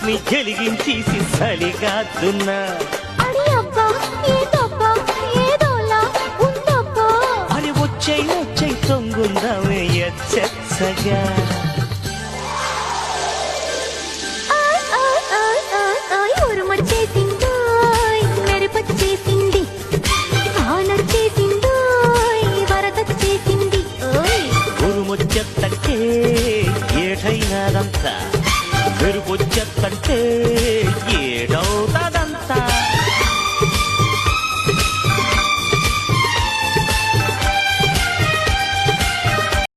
నీ వెలిగించేసి చలిగా దున్నా అడి అబ్బా ఏదబ్బా ఏదోలా ఉందబ్బా అరే వచ్చై తొంగుందామే ఎచ్చగా ఉరుమొచ్చేసిందోయ్ మెరుపొచ్చేసింది ఆనొచ్చేసిందోయ్ వరదొచ్చేసింది ఉరుమొచ్చెత్తంటే ఏటైనాదంతా మెరుపొచ్చెత్తంటే ఏడవుతా